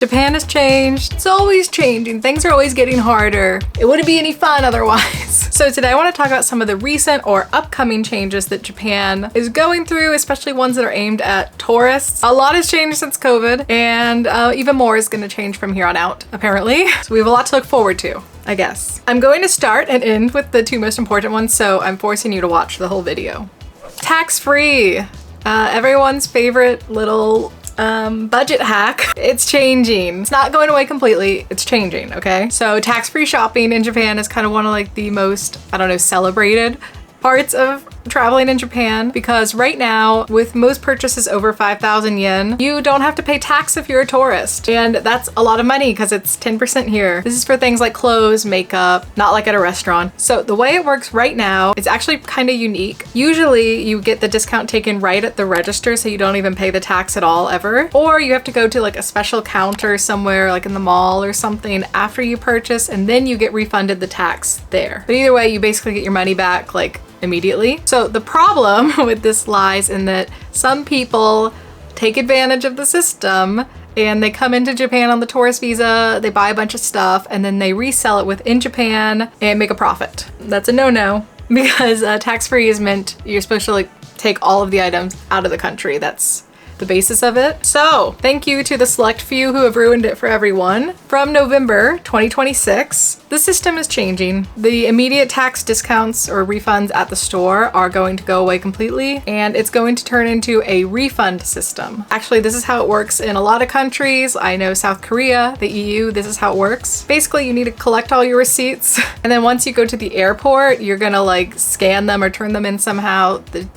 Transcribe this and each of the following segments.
Japan has changed. It's always changing. Things are always getting harder. It wouldn't be any fun otherwise. So today I want to talk about some of the recent or upcoming changes that Japan is going through, especially ones that are aimed at tourists. A lot has changed since COVID, and even more is going to change from here on out, apparently. So we have a lot to look forward to, I guess. I'm going to start and end with the two most important ones, so I'm forcing you to watch the whole video. Tax-free. Everyone's favorite little budget hack. It's changing. It's not going away completely. It's changing, okay? So tax-free shopping in Japan is kind of one of like the most, I don't know, celebrated parts of traveling in Japan, because right now with most purchases over 5,000 yen, you don't have to pay tax if you're a tourist. And that's a lot of money because it's 10% here. This is for things like clothes, makeup, not like at a restaurant. So the way it works right now is actually kind of unique. Usually you get the discount taken right at the register, so you don't even pay the tax at all ever. Or you have to go to like a special counter somewhere like in the mall or something after you purchase, and then you get refunded the tax there. But either way, you basically get your money back like immediately. So the problem with this lies in that some people take advantage of the system and they come into Japan on the tourist visa, they buy a bunch of stuff, and then they resell it within Japan and make a profit. That's a no-no, because tax-free is meant, you're supposed to like take all of the items out of the country. That's the basis of it. So thank you to the select few who have ruined it for everyone. From November 2026, the system is changing. The immediate tax discounts or refunds at the store are going to go away completely, and it's going to turn into a refund system. Actually, this is how it works in a lot of countries. I know South Korea, the EU, this is how it works. Basically, you need to collect all your receipts, and then once you go to the airport, you're gonna like scan them or turn them in somehow. The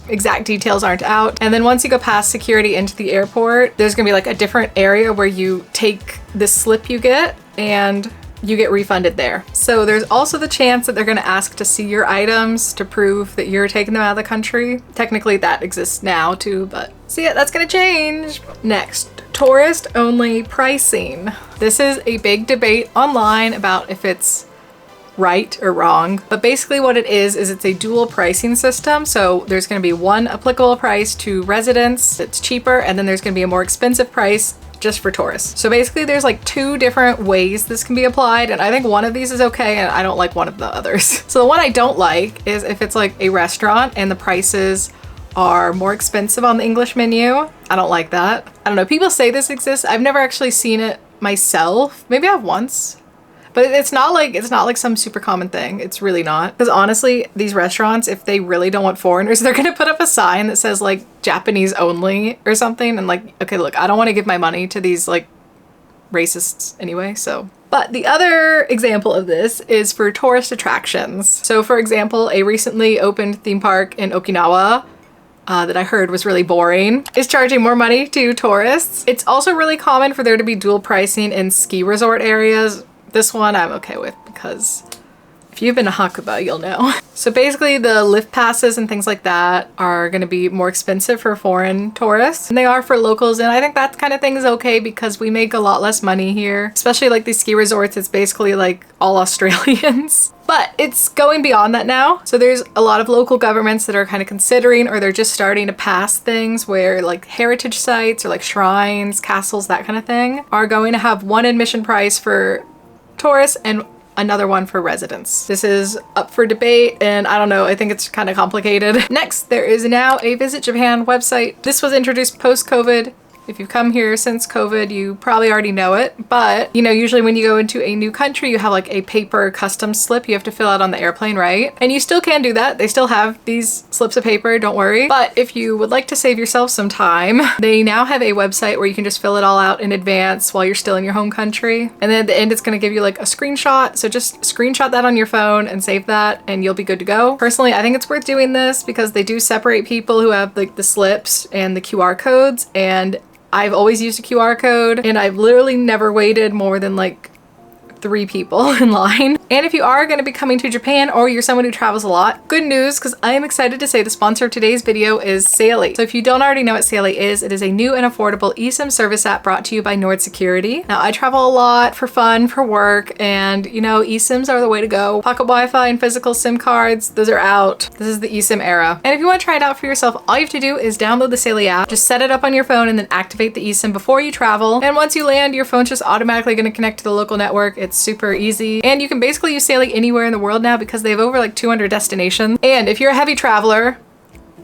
exact details aren't out. And then once you go past security into the airport, there's gonna be like a different area where you take this slip you get and you get refunded there. So there's also the chance that they're gonna ask to see your items to prove that you're taking them out of the country. Technically that exists now too, but see it, that's gonna change. Next, tourist only pricing. This is a big debate online about if it's right or wrong, but basically what it is it's a dual pricing system. So there's going to be one applicable price to residents that's cheaper, and then there's going to be a more expensive price just for tourists. So basically there's like two different ways this can be applied, and I think one of these is okay and I don't like one of the others. So the one I don't like is if it's like a restaurant and the prices are more expensive on the English menu. I don't like that. I don't know, people say this exists. I've never actually seen it myself. Maybe I've once. But it's not like some super common thing. It's really not. Because honestly, these restaurants, if they really don't want foreigners, they're gonna put up a sign that says like Japanese only or something. And like, okay, look, I don't want to give my money to these like racists anyway, so. But the other example of this is for tourist attractions. So for example, a recently opened theme park in Okinawa that I heard was really boring, is charging more money to tourists. It's also really common for there to be dual pricing in ski resort areas. This one I'm okay with because if you've been to Hakuba, you'll know. So basically the lift passes and things like that are going to be more expensive for foreign tourists than they are for locals. And I think that kind of thing is okay because we make a lot less money here, especially like these ski resorts. It's basically like all Australians. But it's going beyond that now. So there's a lot of local governments that are kind of considering, or they're just starting to pass things where like heritage sites or like shrines, castles, that kind of thing are going to have one admission price for tourists and another one for residents. This is up for debate, and I don't know, I think it's kind of complicated. Next, there is now a Visit Japan website. This was introduced post-COVID. If you've come here since COVID, you probably already know it, but you know, usually when you go into a new country, you have like a paper custom slip you have to fill out on the airplane, right? And you still can do that. They still have these slips of paper, don't worry. But if you would like to save yourself some time, they now have a website where you can just fill it all out in advance while you're still in your home country. And then at the end, it's gonna give you like a screenshot. So just screenshot that on your phone and save that and you'll be good to go. Personally, I think it's worth doing this because they do separate people who have like the slips and the QR codes, and I've always used a QR code and I've literally never waited more than like 3 people in line. And if you are going to be coming to Japan or you're someone who travels a lot, good news, because I am excited to say the sponsor of today's video is Saily. So if you don't already know what Saily is, it is a new and affordable eSIM service app brought to you by Nord Security. Now, I travel a lot for fun, for work, and you know, eSIMs are the way to go. Pocket Wi-Fi and physical SIM cards, those are out. This is the eSIM era. And if you want to try it out for yourself, all you have to do is download the Saily app, just set it up on your phone and then activate the eSIM before you travel. And once you land, your phone's just automatically going to connect to the local network. It's super easy. And you can basically use Saily anywhere in the world now because they have over like 200 destinations. And if you're a heavy traveler,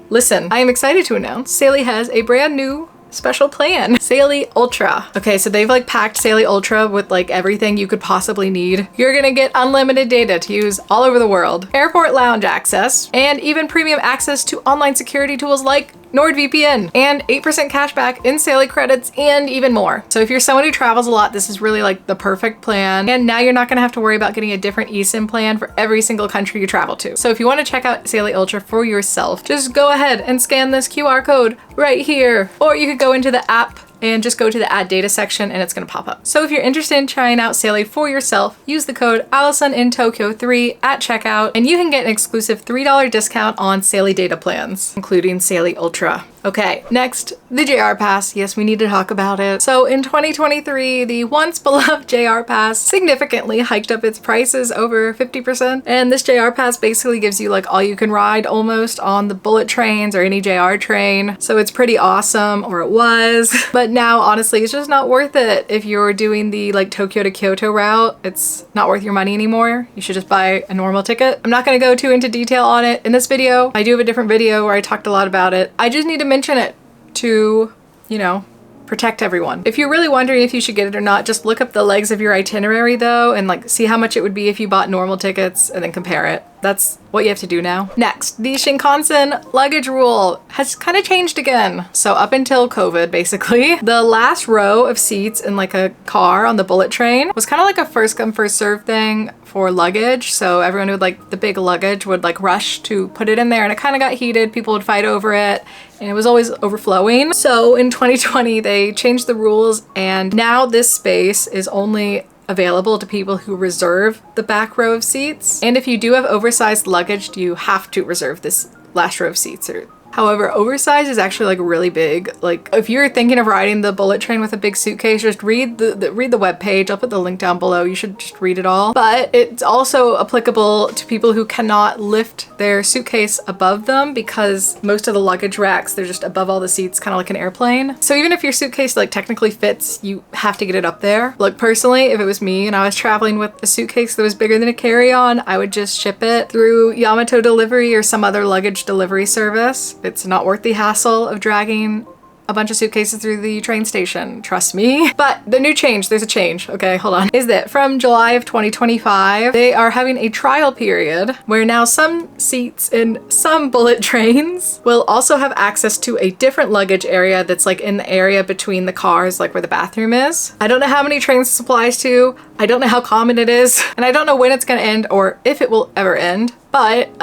listen, I am excited to announce Saily has a brand new special plan, Saily Ultra. Okay, so they've like packed Saily Ultra with like everything you could possibly need. You're gonna get unlimited data to use all over the world, airport lounge access, and even premium access to online security tools like NordVPN, and 8% cashback in Saily credits, and even more. So if you're someone who travels a lot, this is really like the perfect plan. And now you're not gonna have to worry about getting a different eSIM plan for every single country you travel to. So if you wanna check out Saily Ultra for yourself, just go ahead and scan this QR code right here. Or you could go into the app and just go to the add data section and it's gonna pop up. So if you're interested in trying out Saily for yourself, use the code AllisonInTokyo3 at checkout and you can get an exclusive $3 discount on Saily data plans, including Saily Ultra. Okay, next, the JR Pass. Yes, we need to talk about it. So in 2023, the once beloved JR Pass significantly hiked up its prices over 50%. And this JR Pass basically gives you like all you can ride almost on the bullet trains or any JR train. So it's pretty awesome, or it was. But now, honestly, it's just not worth it. If you're doing the like Tokyo to Kyoto route, it's not worth your money anymore. You should just buy a normal ticket. I'm not gonna go too into detail on it in this video. I do have a different video where I talked a lot about it. I just need to mention it to, you know, protect everyone. If you're really wondering if you should get it or not, just look up the legs of your itinerary though and like see how much it would be if you bought normal tickets and then compare it. That's what you have to do now. Next, the Shinkansen luggage rule has kind of changed again. So up until COVID, basically, the last row of seats in like a car on the bullet train was kind of like a first come first serve thing for luggage. So everyone who would like the big luggage would like rush to put it in there and it kind of got heated. People would fight over it and it was always overflowing. So in 2020, they changed the rules and now this space is only available to people who reserve the back row of seats. And if you do have oversized luggage, you have to reserve this last row of seats. However, oversized is actually like really big. Like if you're thinking of riding the bullet train with a big suitcase, just read the web page. I'll put the link down below. You should just read it all. But it's also applicable to people who cannot lift their suitcase above them because most of the luggage racks, they're just above all the seats, kind of like an airplane. So even if your suitcase like technically fits, you have to get it up there. Like personally, if it was me and I was traveling with a suitcase that was bigger than a carry-on, I would just ship it through Yamato Delivery or some other luggage delivery service. It's not worth the hassle of dragging a bunch of suitcases through the train station, trust me. But the new change, there's a change, okay, hold on, is that from July of 2025, they are having a trial period where now some seats in some bullet trains will also have access to a different luggage area that's like in the area between the cars, like where the bathroom is. I don't know how many trains this applies to, I don't know how common it is, and I don't know when it's gonna end or if it will ever end. But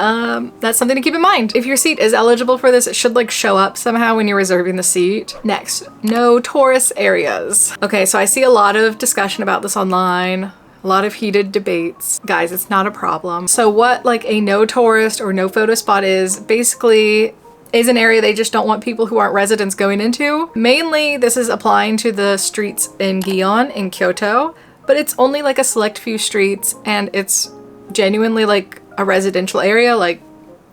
that's something to keep in mind. If your seat is eligible for this, it should like show up somehow when you're reserving the seat. Next, no tourist areas. Okay, so I see a lot of discussion about this online. A lot of heated debates. Guys, it's not a problem. So what like a no tourist or no photo spot is, basically is an area they just don't want people who aren't residents going into. Mainly this is applying to the streets in Gion in Kyoto, but it's only like a select few streets and it's genuinely like a residential area. Like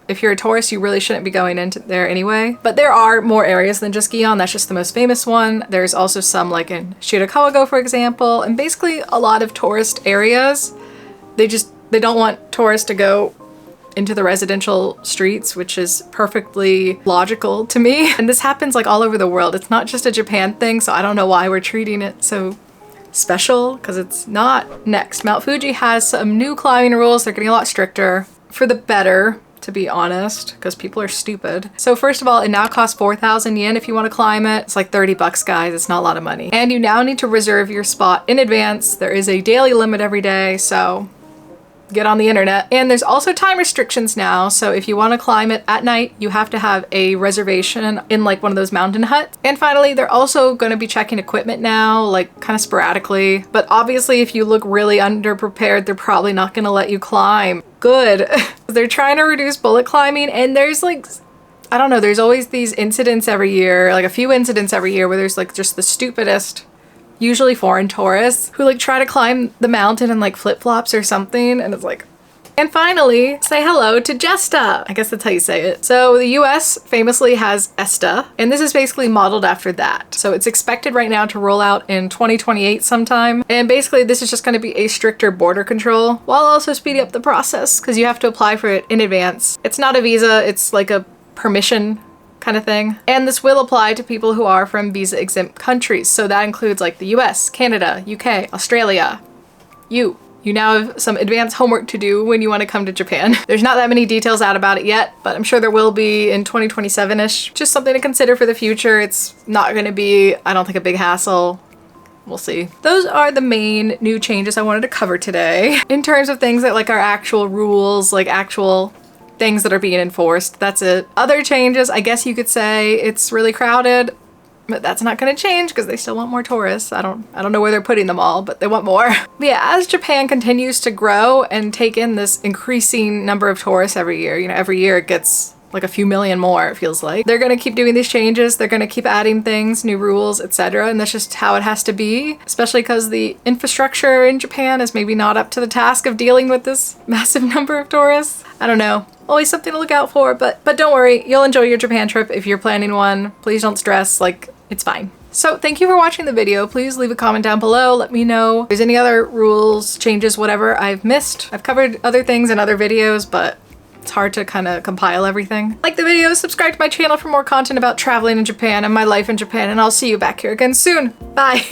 if you're a tourist, you really shouldn't be going into there anyway. But there are more areas than just Gion. That's just the most famous one. There's also some like in Shirakawa-go, for example, and basically a lot of tourist areas. They don't want tourists to go into the residential streets, which is perfectly logical to me. And this happens like all over the world. It's not just a Japan thing, so I don't know why we're treating it so special, because it's not. Next, Mount Fuji has some new climbing rules. They're getting a lot stricter for the better, to be honest, because people are stupid. So first of all, it now costs 4,000 yen if you want to climb it. It's like 30 bucks, guys. It's not a lot of money. And you now need to reserve your spot in advance. There is a daily limit every day, so get on the internet. And there's also time restrictions now, so if you want to climb it at night, you have to have a reservation in like one of those mountain huts. And finally, they're also going to be checking equipment now, like kind of sporadically. But obviously, if you look really underprepared, they're probably not going to let you climb. Good. They're trying to reduce bullet climbing, and there's like, I don't know, there's always these incidents every year, like a few incidents every year where there's like just the stupidest, usually foreign tourists, who like try to climb the mountain in like flip-flops or something, and it's like... And finally, say hello to Jesta. I guess that's how you say it. So the US famously has ESTA, and this is basically modeled after that. So it's expected right now to roll out in 2028 sometime. And basically this is just going to be a stricter border control while also speeding up the process because you have to apply for it in advance. It's not a visa, it's like a permission kind of thing. And this will apply to people who are from visa exempt countries. So that includes like the US, Canada, UK, Australia. You now have some advanced homework to do when you want to come to Japan. There's not that many details out about it yet, but I'm sure there will be in 2027-ish. Just something to consider for the future. It's not going to be, I don't think, a big hassle. We'll see. Those are the main new changes I wanted to cover today. In terms of things that like are actual rules, like actual things that are being enforced, that's it. Other changes, I guess you could say it's really crowded, but that's not going to change because they still want more tourists. I don't know where they're putting them all, but they want more. But yeah, as Japan continues to grow and take in this increasing number of tourists every year, you know, every year it gets like a few million more, it feels like. They're going to keep doing these changes. They're going to keep adding things, new rules, etc. And that's just how it has to be, especially because the infrastructure in Japan is maybe not up to the task of dealing with this massive number of tourists. I don't know. Always something to look out for, but don't worry, you'll enjoy your Japan trip if you're planning one. Please don't stress, like, it's fine. So thank you for watching the video. Please leave a comment down below. Let me know if there's any other rules, changes, whatever I've missed. I've covered other things in other videos, but it's hard to kind of compile everything. Like the video, subscribe to my channel for more content about traveling in Japan and my life in Japan, and I'll see you back here again soon. Bye.